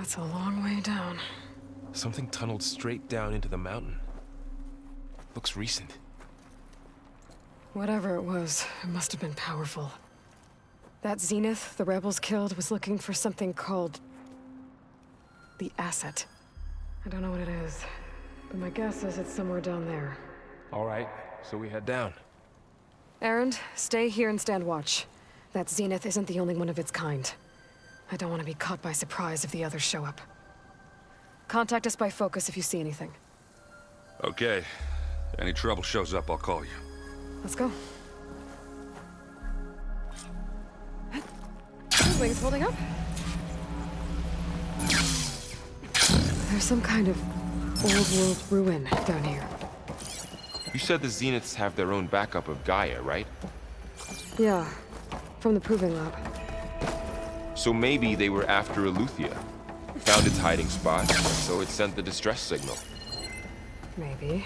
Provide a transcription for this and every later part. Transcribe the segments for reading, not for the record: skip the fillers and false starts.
That's a long way down. Something tunneled straight down into the mountain. Looks recent. Whatever it was, it must have been powerful. That Zenith the rebels killed was looking for something called the Asset. I don't know what it is, but my guess is it's somewhere down there. All right, so we head down. Erend, stay here and stand watch. That Zenith isn't the only one of its kind. I don't want to be caught by surprise if the others show up. Contact us by focus if you see anything. Okay. Any trouble shows up, I'll call you. Let's go. Wings holding up? There's some kind of old-world ruin down here. You said the Zeniths have their own backup of Gaia, right? Yeah, from the Proving Lab. So maybe they were after Eleuthia. Found its hiding spot, so it sent the distress signal. Maybe.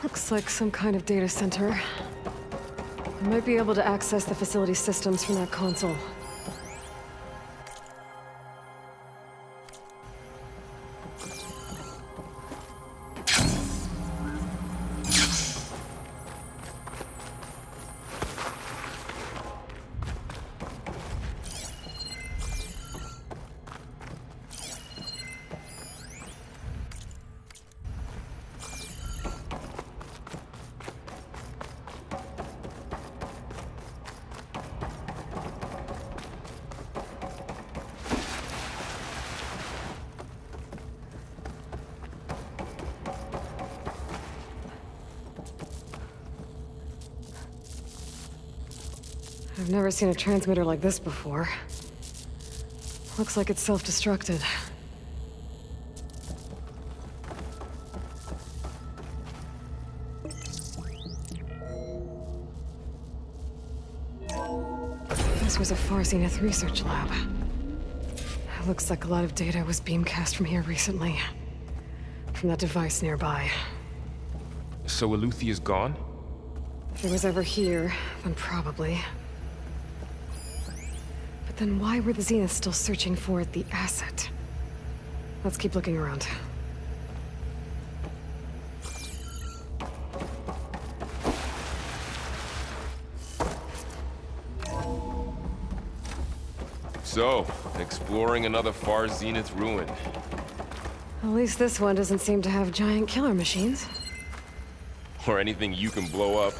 Looks like some kind of data center. I might be able to access the facility systems from that console. I've never seen a transmitter like this before. Looks like it's self-destructed. This was a Far Zenith research lab. It looks like a lot of data was beamcast from here recently. From that device nearby. So Eleuthia's gone? If it was ever here, then probably. But then why were the Zeniths still searching for the Asset? Let's keep looking around. So, exploring another Far Zenith ruin. At least this one doesn't seem to have giant killer machines. Or anything you can blow up.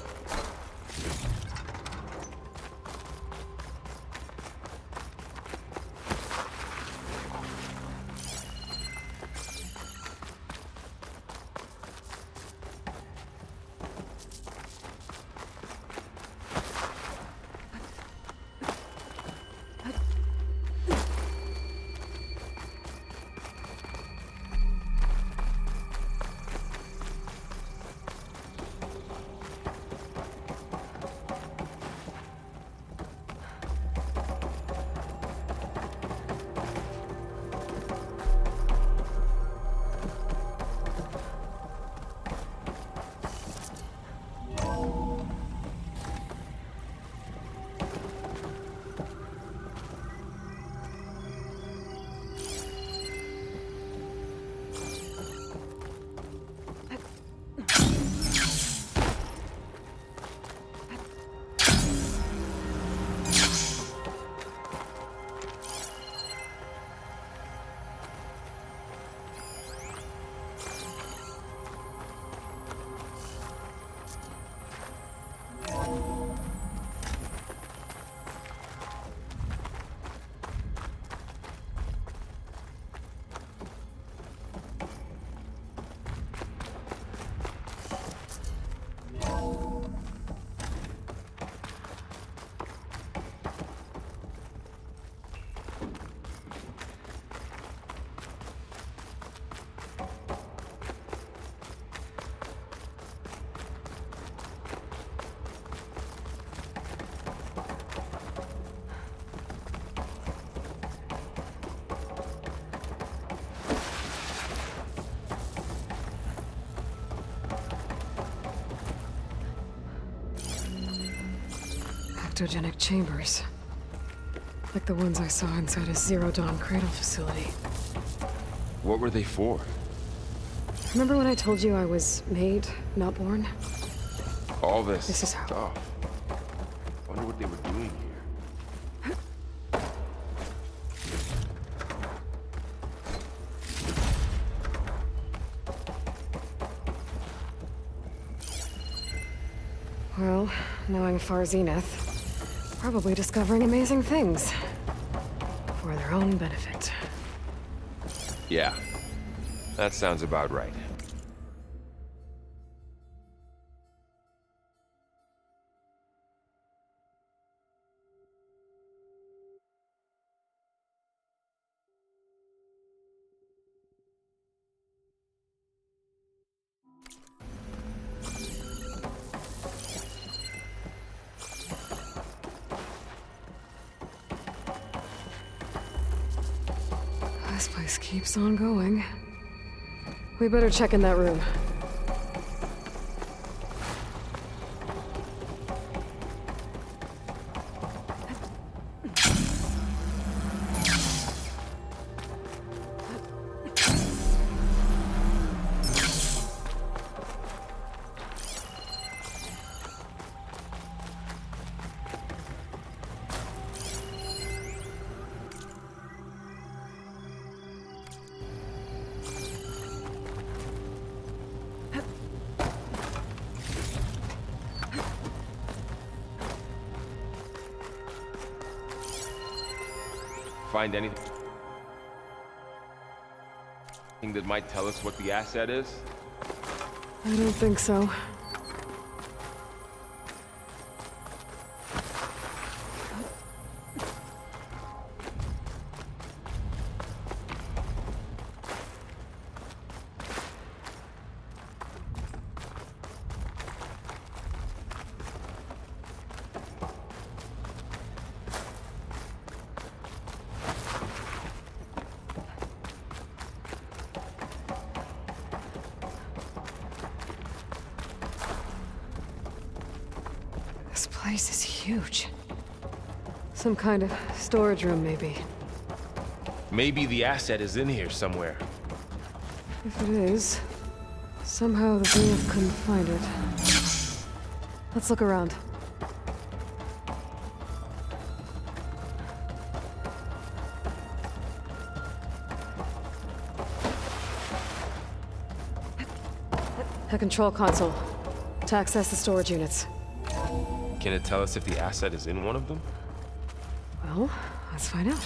Cryptogenic chambers. Like the ones I saw inside a Zero Dawn cradle facility. What were they for? Remember when I told you I was made, not born? All this This is how. stuff. Wonder what they were doing here. Well, knowing Far Zenith, probably discovering amazing things. For their own benefit. Yeah, that sounds about right. This place keeps on going. We better check in that room. Find anything that might tell us what the asset is? I don't think so. This place is huge. Some kind of storage room, maybe. Maybe the asset is in here somewhere. If it is, somehow the Zenith couldn't find it. Let's look around. A control console. To access the storage units. Can it tell us if the asset is in one of them? Well, let's find out.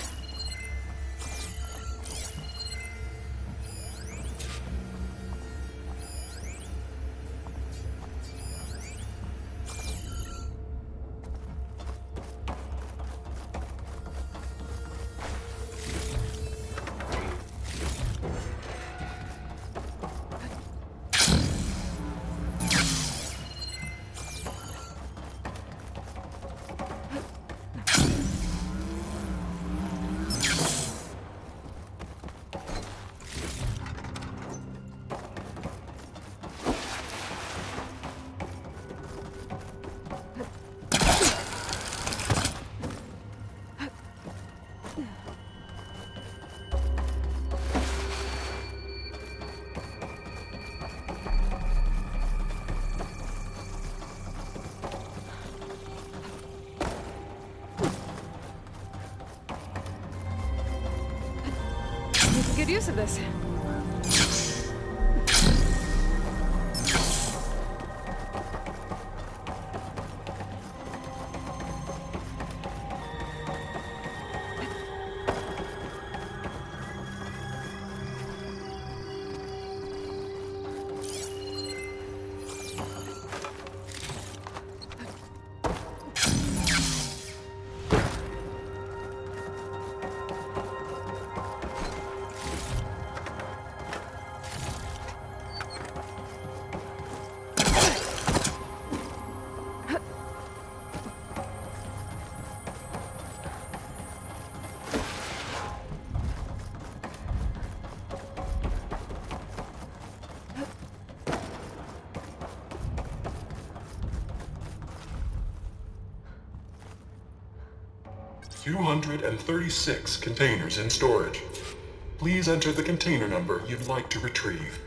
Good use of this. 236 containers in storage. Please enter the container number you'd like to retrieve.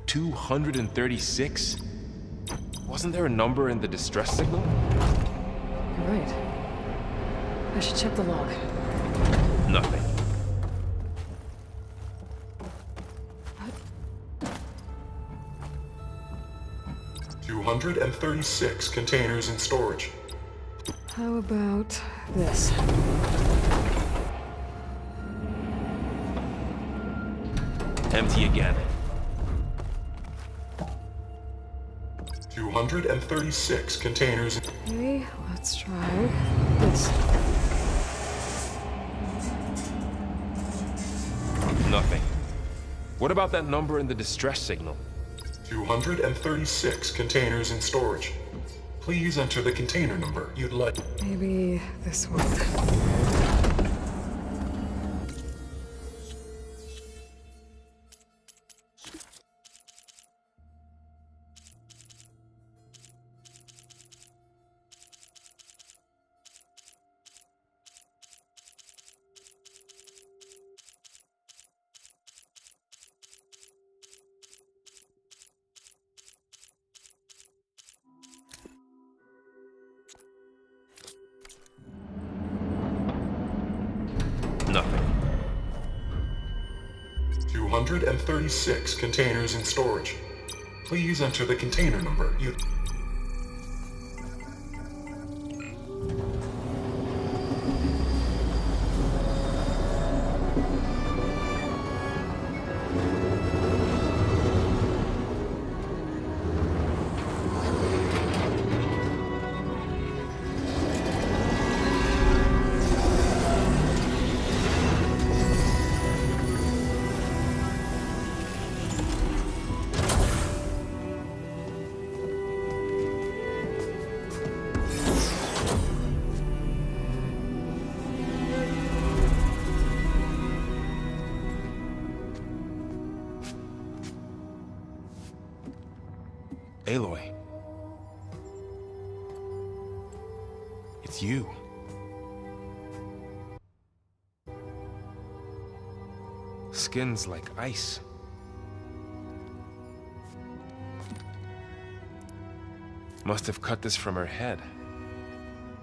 236? Wasn't there a number in the distress signal? You're right. I should check the log. Nothing. 236 containers in storage. How about this? Empty again. 236 containers. Okay, let's try this. Nothing. What about that number in the distress signal? 236 containers in storage. Please enter the container number you'd like. Maybe this one. Nothing. 236 containers in storage. Please enter the container number you... Aloy. It's you. Skin's like ice. Must have cut this from her head.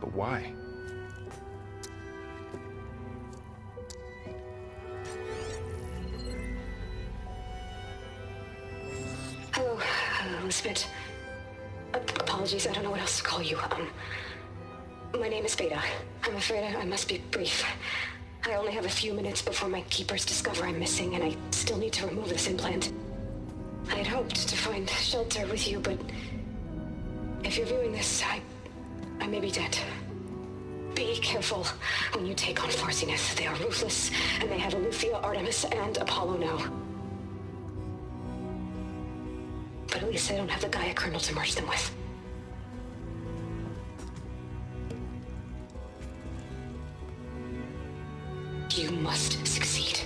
But why? Hello, Elizabeth. Apologies, I don't know what else to call you. My name is Beta. I'm afraid I must be brief. I only have a few minutes before my keepers discover I'm missing, and I still need to remove this implant. I had hoped to find shelter with you, but if you're viewing this, I may be dead. Be careful when you take on Far Zenith. They are ruthless, and they have Eleuthia, Artemis, and Apollo now. But at least I don't have the Gaia kernel to merge them with. You must succeed.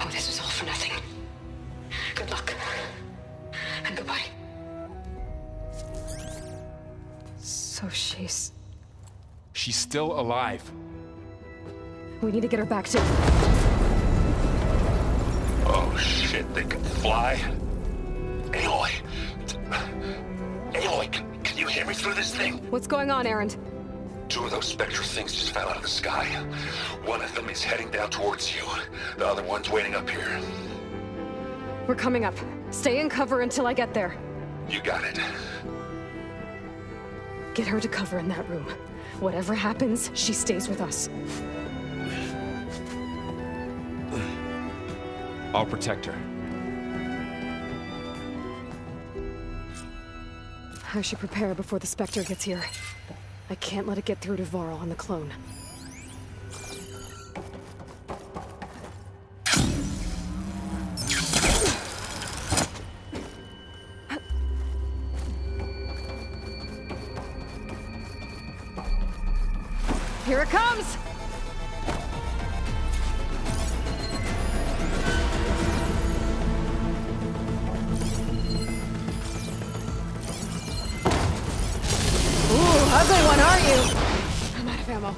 Oh, this was all for nothing. Good luck. And goodbye. So she's... She's still alive. We need to get her back to... Oh shit, they can fly? Aloy! Aloy, can you hear me through this thing? What's going on, Erend? Two of those spectral things just fell out of the sky. One of them is heading down towards you. The other one's waiting up here. We're coming up. Stay in cover until I get there. You got it. Get her to cover in that room. Whatever happens, she stays with us. I'll protect her. I should prepare before the Spectre gets here. I can't let it get through to Varl on the clone. Here it comes! Ugly one, aren't you? I'm out of ammo.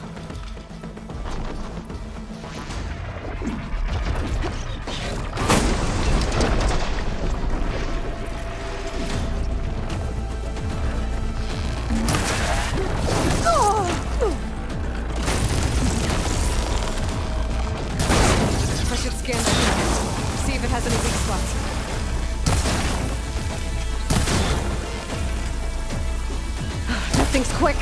has any weak spots. That thing's quick.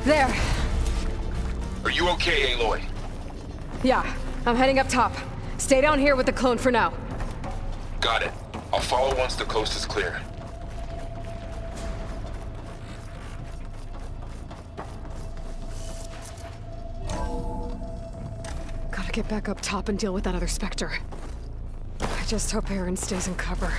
There. Are you okay, Aloy? Yeah, I'm heading up top. Stay down here with the clone for now. Got it. I'll follow once the coast is clear. Gotta get back up top and deal with that other Spectre. I just hope Aaron stays in cover.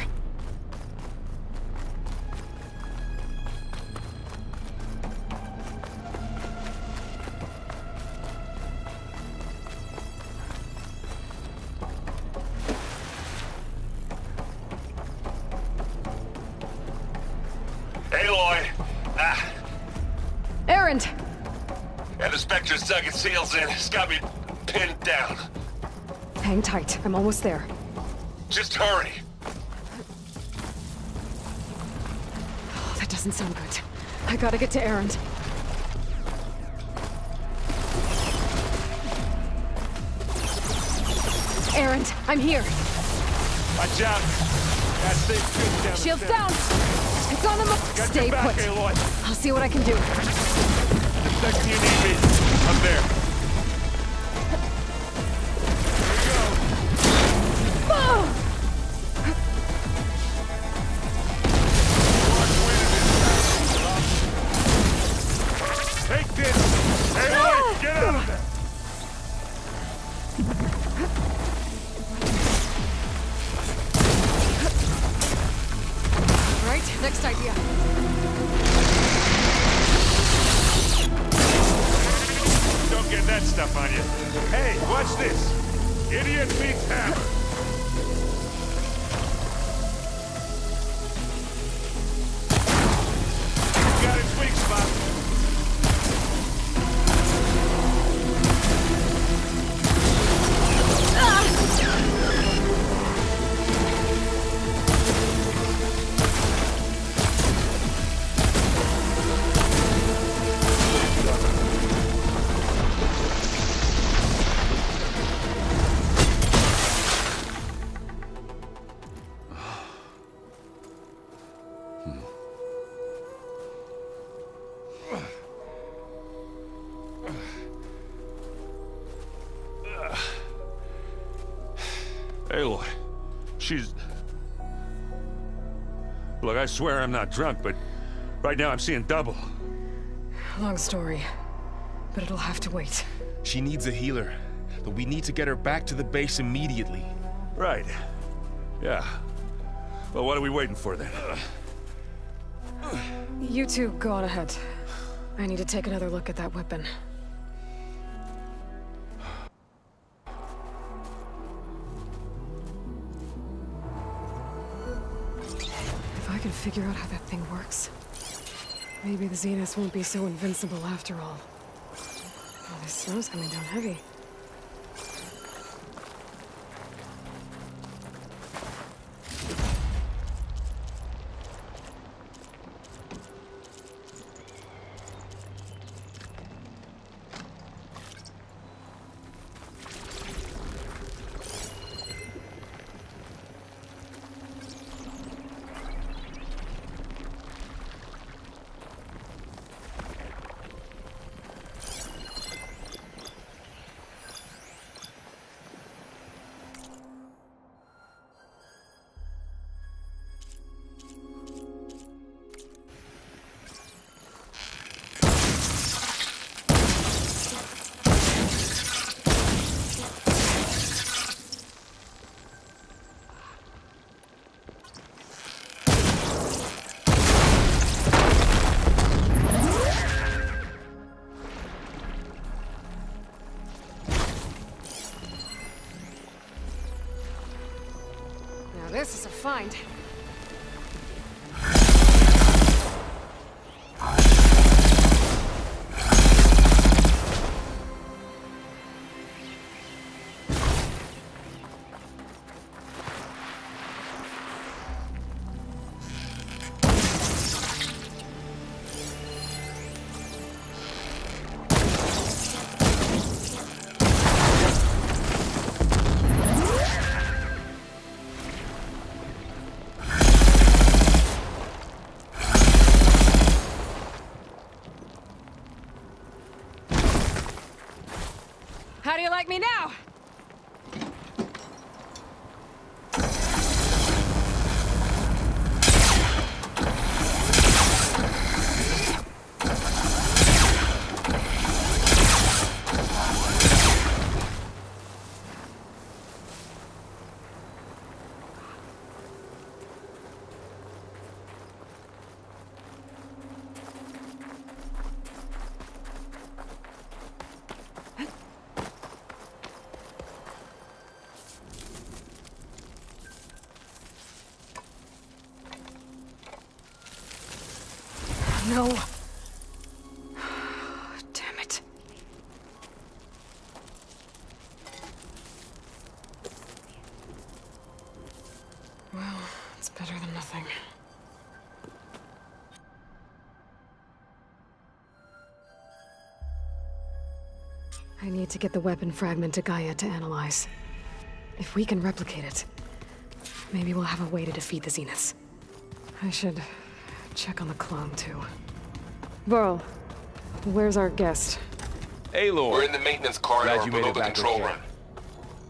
Aloy! Aaron! And the Spectre's dug its heels in. It's got me pinned down. Hang tight, I'm almost there. Just hurry. Oh, that doesn't sound good. I gotta get to Aaron. Aaron, I'm here. Watch out! That thing's good down Shields the down! It's on the Got Stay your back, put. Aloy. I'll see what I can do. The second you need me, I'm there. Oh! Take this! Hey, Aloy, get out of there! Right, next idea. Don't get that stuff on you. Hey, watch this. Idiot meets hammer. Got its weak spot. Aloy, she's... Look, I swear I'm not drunk, but right now I'm seeing double. Long story, but it'll have to wait. She needs a healer, but we need to get her back to the base immediately. Right. Yeah. Well, what are we waiting for then? You two go on ahead. I need to take another look at that weapon. If I can figure out how that thing works, maybe the Zeniths won't be so invincible after all. Oh, this snow's coming down heavy. this is a find. How do you like me now? No. Damn it. Well, it's better than nothing. I need to get the weapon fragment to Gaia to analyze. If we can replicate it, maybe we'll have a way to defeat the Zeniths. I should check on the clone, too. Varl, where's our guest? Aloy! We're in the maintenance corridor Glad you made below it the back control okay.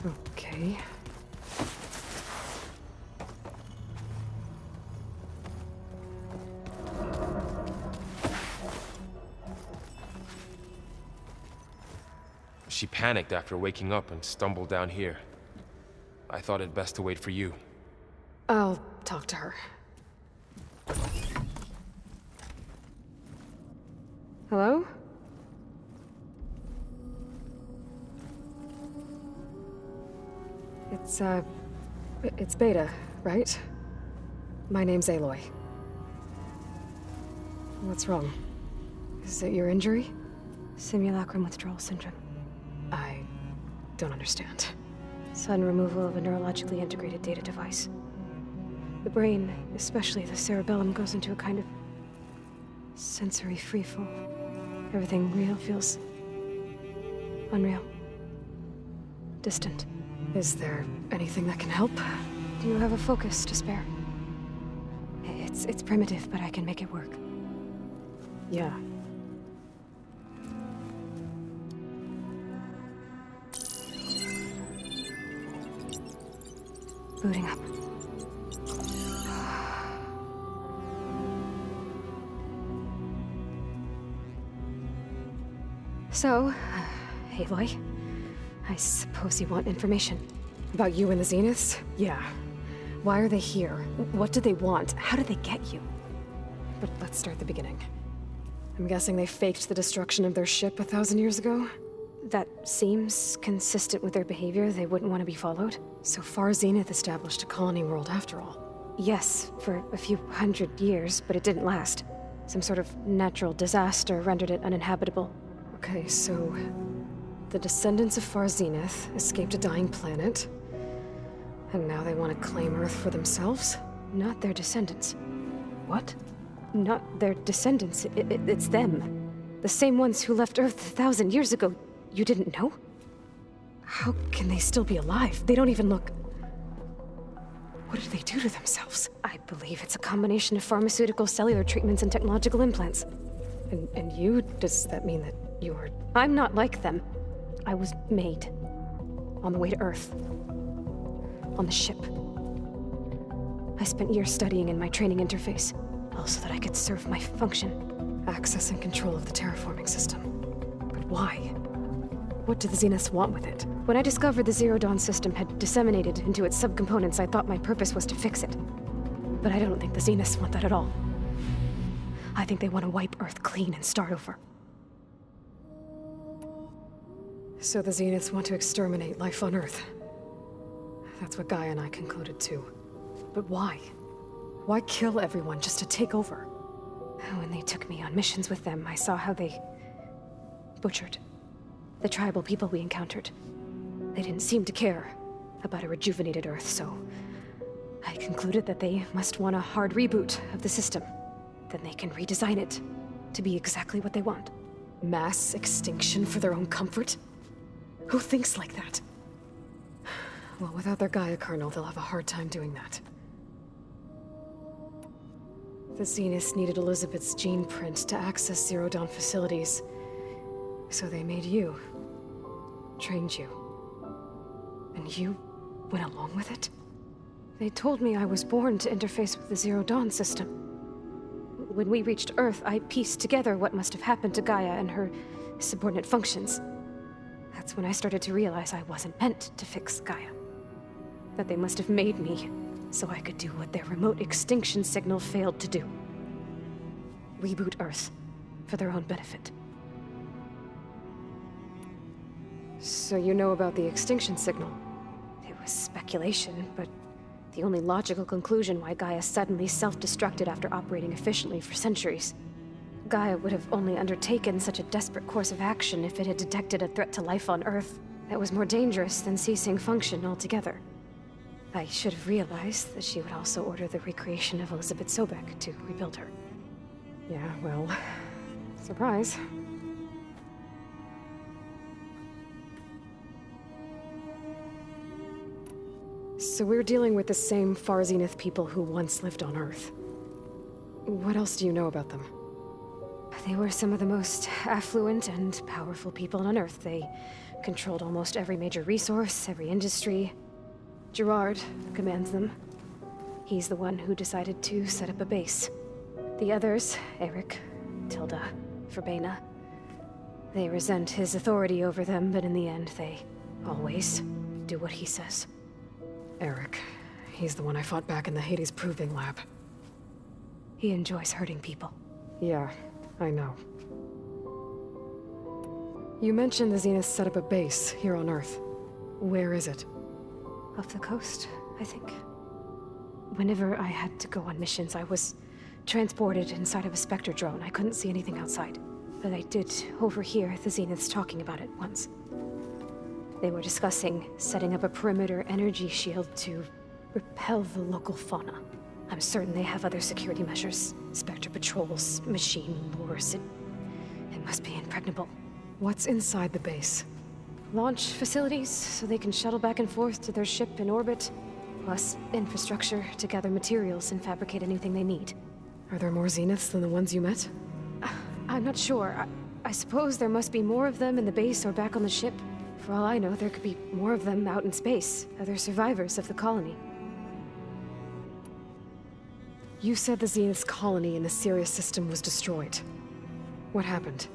room. Okay. She panicked after waking up and stumbled down here. I thought it best to wait for you. I'll talk to her. Hello? It's Beta, right? My name's Aloy. What's wrong? Is it your injury? Simulacrum withdrawal syndrome. I don't understand. Sudden removal of a neurologically integrated data device. The brain, especially the cerebellum, goes into a kind of sensory freefall. Everything real feels unreal. Distant. Is there anything that can help? Do you have a focus to spare? It's primitive, but I can make it work. Yeah. Booting up. So, Aloy, I suppose you want information. About you and the Zeniths? Yeah. Why are they here? What do they want? How did they get you? But let's start at the beginning. I'm guessing they faked the destruction of their ship 1,000 years ago? That seems consistent with their behavior. They wouldn't want to be followed. So far, Zenith established a colony world after all. Yes, for a few hundred years, but it didn't last. Some sort of natural disaster rendered it uninhabitable. Okay, so the descendants of Far Zenith escaped a dying planet, and now they want to claim Earth for themselves? Not their descendants. What? Not their descendants. It's them. The same ones who left Earth 1,000 years ago. You didn't know? How can they still be alive? They don't even look... What did they do to themselves? I believe it's a combination of pharmaceutical, cellular treatments, and technological implants. And you? Does that mean that you're... I'm not like them. I was made. On the way to Earth. On the ship. I spent years studying in my training interface, all so that I could serve my function. Access and control of the terraforming system. But why? What do the Zeniths want with it? When I discovered the Zero Dawn system had disseminated into its subcomponents, I thought my purpose was to fix it. But I don't think the Zeniths want that at all. I think they want to wipe Earth clean and start over. So the Zeniths want to exterminate life on Earth. That's what Gaia and I concluded too. But why? Why kill everyone just to take over? When they took me on missions with them, I saw how they butchered the tribal people we encountered. They didn't seem to care about a rejuvenated Earth, so I concluded that they must want a hard reboot of the system. Then they can redesign it to be exactly what they want. Mass extinction for their own comfort? Who thinks like that? Well, without their Gaia kernel, they'll have a hard time doing that. The Zeniths needed Elizabeth's gene print to access Zero Dawn facilities. So they made you. Trained you. And you went along with it? They told me I was born to interface with the Zero Dawn system. When we reached Earth, I pieced together what must have happened to Gaia and her subordinate functions. That's when I started to realize I wasn't meant to fix Gaia. That they must have made me so I could do what their remote extinction signal failed to do. Reboot Earth for their own benefit. So you know about the extinction signal? It was speculation, but the only logical conclusion why Gaia suddenly self-destructed after operating efficiently for centuries. Gaia would have only undertaken such a desperate course of action if it had detected a threat to life on Earth that was more dangerous than ceasing function altogether. I should have realized that she would also order the recreation of Elizabeth Sobek to rebuild her. Yeah, well, surprise. So we're dealing with the same Far Zenith people who once lived on Earth. What else do you know about them? They were some of the most affluent and powerful people on Earth. They controlled almost every major resource, every industry. Gerard commands them. He's the one who decided to set up a base. The others, Eric, Tilda, Verbena, they resent his authority over them, but in the end, they always do what he says. Eric. He's the one I fought back in the Hades Proving Lab. He enjoys hurting people. Yeah, I know. You mentioned the Zeniths set up a base here on Earth. Where is it? Off the coast, I think. Whenever I had to go on missions, I was transported inside of a Spectre drone. I couldn't see anything outside. But I did overhear the Zeniths talking about it once. They were discussing setting up a perimeter energy shield to repel the local fauna. I'm certain they have other security measures. Spectre patrols, machine lures. It must be impregnable. What's inside the base? Launch facilities, so they can shuttle back and forth to their ship in orbit. Plus, infrastructure to gather materials and fabricate anything they need. Are there more Zeniths than the ones you met? I'm not sure. I suppose there must be more of them in the base or back on the ship. For all I know, there could be more of them out in space. Other survivors of the colony. You said the Zenith's colony in the Sirius system was destroyed. What happened?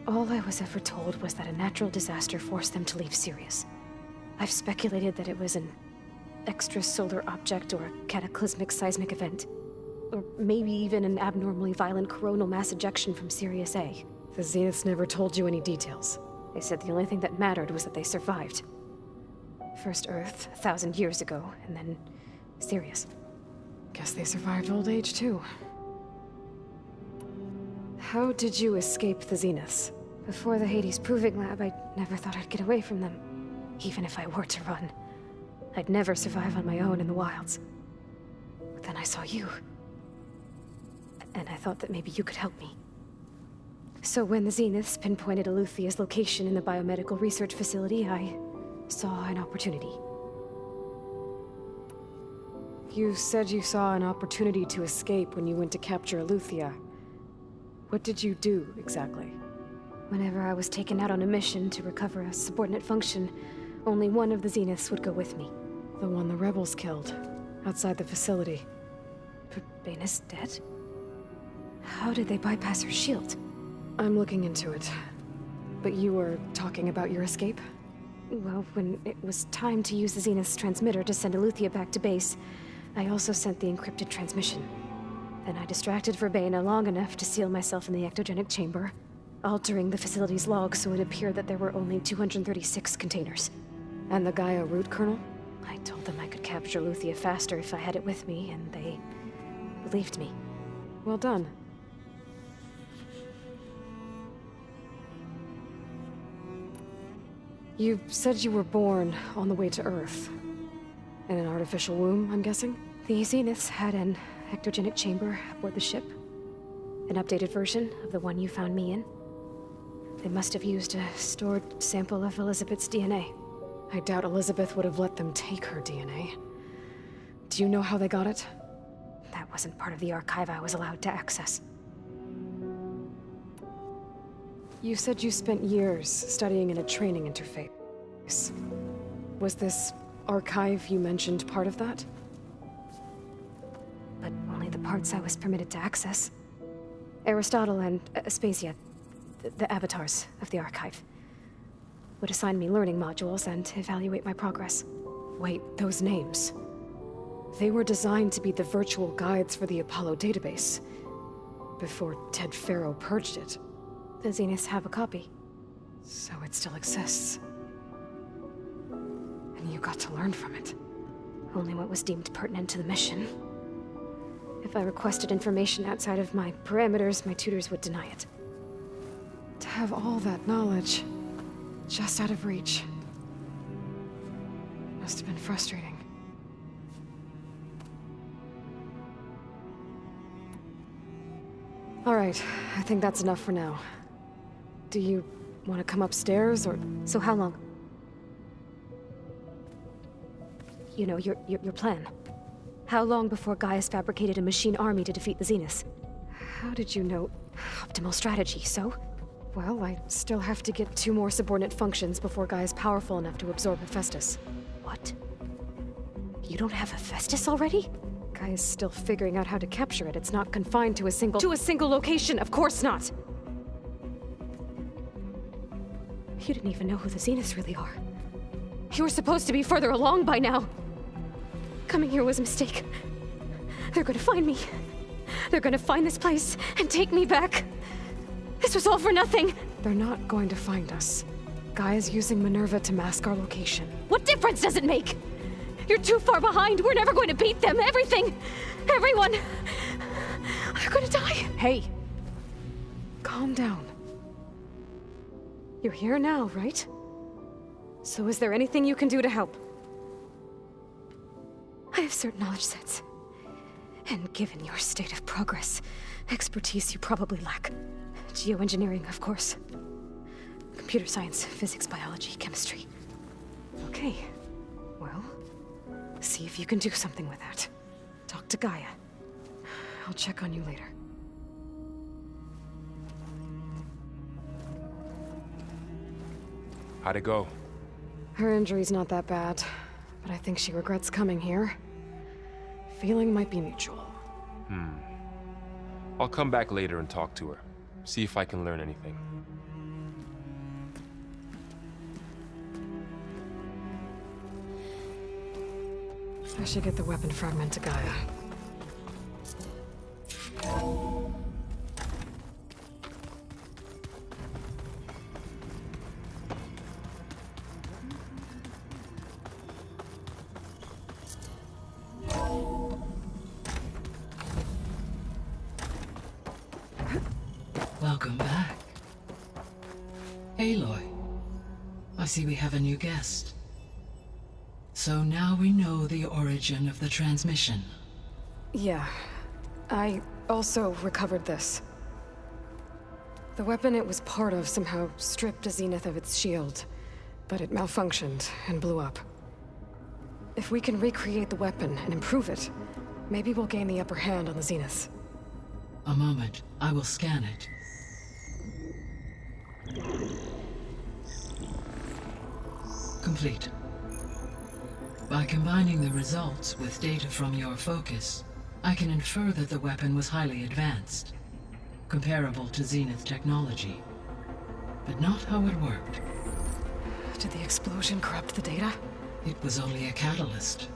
All I was ever told was that a natural disaster forced them to leave Sirius. I've speculated that it was an extrasolar object or a cataclysmic seismic event. Or maybe even an abnormally violent coronal mass ejection from Sirius A. The Zeniths never told you any details. They said the only thing that mattered was that they survived. First Earth, 1,000 years ago, and then Sirius. Guess they survived old age, too. How did you escape the Zeniths? Before the Hades Proving Lab, I never thought I'd get away from them. Even if I were to run. I'd never survive on my own in the wilds. But then I saw you. And I thought that maybe you could help me. So when the Zeniths pinpointed Eluthia's location in the biomedical research facility, I saw an opportunity. You said you saw an opportunity to escape when you went to capture Eluthia. What did you do, exactly? Whenever I was taken out on a mission to recover a subordinate function, only one of the Zeniths would go with me. The one the rebels killed, outside the facility. Verbena's dead? How did they bypass her shield? I'm looking into it. But you were talking about your escape? Well, when it was time to use the Zenith's transmitter to send Eluthia back to base, I also sent the encrypted transmission. Then I distracted Verbena long enough to seal myself in the ectogenic chamber, altering the facility's log so it appeared that there were only 236 containers. And the Gaia root kernel? I told them I could capture Luthia faster if I had it with me, and they believed me. Well done. You said you were born on the way to Earth. In an artificial womb, I'm guessing? The Zeniths had an ectogenic chamber aboard the ship. An updated version of the one you found me in. They must have used a stored sample of Elizabeth's DNA. I doubt Elizabeth would have let them take her DNA. Do you know how they got it? That wasn't part of the archive I was allowed to access. You said you spent years studying in a training interface. Was this archive you mentioned part of that? But only the parts I was permitted to access. Aristotle and Aspasia, the avatars of the archive, would assign me learning modules and evaluate my progress. Wait, those names. They were designed to be the virtual guides for the Apollo database, before Ted Faro purged it. The Zeniths have a copy. So it still exists. And you got to learn from it. Only what was deemed pertinent to the mission. If I requested information outside of my parameters, my tutors would deny it. To have all that knowledge, just out of reach. Must have been frustrating. All right, I think that's enough for now. Do you want to come upstairs, or...? So how long? You know, your plan. How long before Gaius fabricated a machine army to defeat the Zeniths? How did you know? Optimal strategy, so? Well, I still have to get 2 more subordinate functions before Gaia's powerful enough to absorb Hephaestus. What? You don't have Hephaestus already? Gaia's still figuring out how to capture it. It's not confined to a single... To a single location! Of course not! You didn't even know who the Zeniths really are. You were supposed to be further along by now! Coming here was a mistake. They're gonna find me. They're gonna find this place and take me back. This was all for nothing! They're not going to find us. Gaia's using Minerva to mask our location. What difference does it make? You're too far behind. We're never going to beat them. Everything! Everyone! They're gonna die! Hey! Calm down. You're here now, right? So is there anything you can do to help? I have certain knowledge sets. And given your state of progress, expertise you probably lack. Geoengineering, of course. Computer science, physics, biology, chemistry. Okay. Well, see if you can do something with that. Talk to Gaia. I'll check on you later. How'd it go? Her injury's not that bad, but I think she regrets coming here. Feeling might be mutual. I'll come back later and talk to her. See if I can learn anything. I should get the weapon fragment to Gaia. Welcome back. Aloy, I see we have a new guest. So now we know the origin of the transmission. Yeah. I also recovered this. The weapon it was part of somehow stripped a Zenith of its shield, but it malfunctioned and blew up. If we can recreate the weapon and improve it, maybe we'll gain the upper hand on the Zeniths. A moment, I will scan it. Complete. By combining the results with data from your focus, I can infer that the weapon was highly advanced, comparable to Zenith technology, but not how it worked. Did the explosion corrupt the data? It was only a catalyst.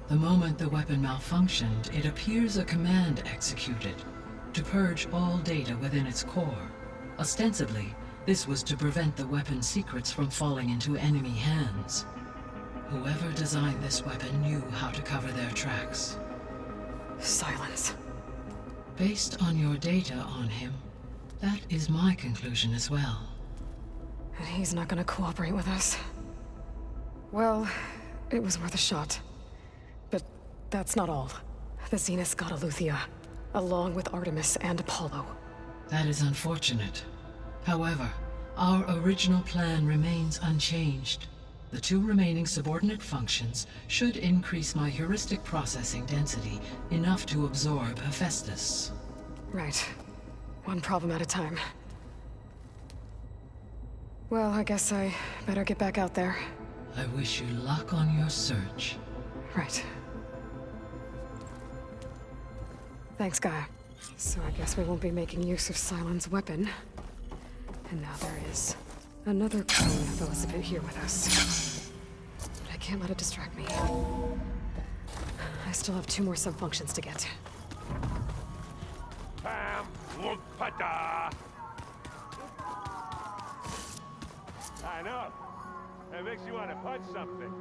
The moment the weapon malfunctioned, it appears a command executed to purge all data within its core. Ostensibly, this was to prevent the weapon's secrets from falling into enemy hands. Whoever designed this weapon knew how to cover their tracks. Silence. Based on your data on him, that is my conclusion as well. And he's not gonna cooperate with us. Well, it was worth a shot. But that's not all. The Zeniths got Eleuthia, along with Artemis and Apollo. That is unfortunate. However, our original plan remains unchanged. The 2 remaining subordinate functions should increase my heuristic processing density enough to absorb Hephaestus. Right. One problem at a time. Well, I guess I better get back out there. I wish you luck on your search. Right. Thanks, Gaia. So I guess we won't be making use of Cylon's weapon. And now there is another clone of Elizabeth here with us. But I can't let it distract me. I still have 2 more sub-functions to get. Pam, whoop-a-da. I know. It makes you want to punch something.